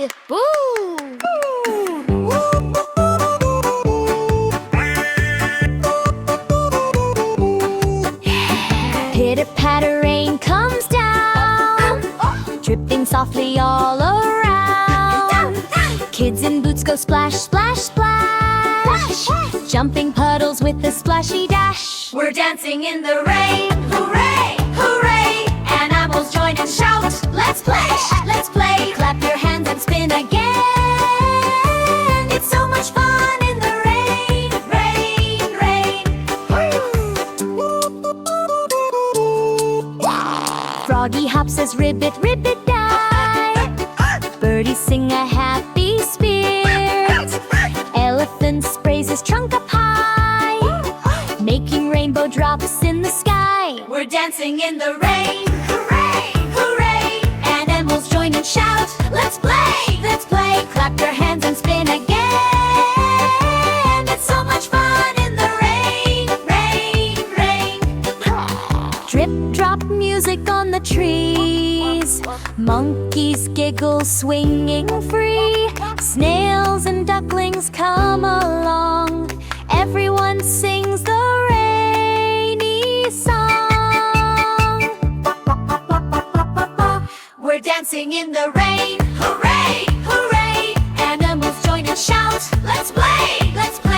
Boo! Pitter-patter, rain comes down, dripping softly all around. Kids in boots go splash, splash, splash, jumping puddles with a splashy dash. We're dancing in the rain, hooray, hooray! Animals join and shout, let's play, let's play! Clap your hands and spin again. It's so much fun in the rain, rain, rain. Froggy hops says ribbit, ribbit, die. Birdies sing a happy spirit. Elephant sprays his trunk up high, making rainbow drops in the sky. We're dancing in the rain, hooray, hooray! Animals join and shout, let's play, let's play! Clap your hands and spin again. It's so much fun in the rain, rain, rain. Drip drop music on the trees, monkeys giggle swinging free. Snails and ducklings come along, everyone sings the rainy song. We're dancing in the rain, hooray, hooray! Animals join and shout, let's play, let's play!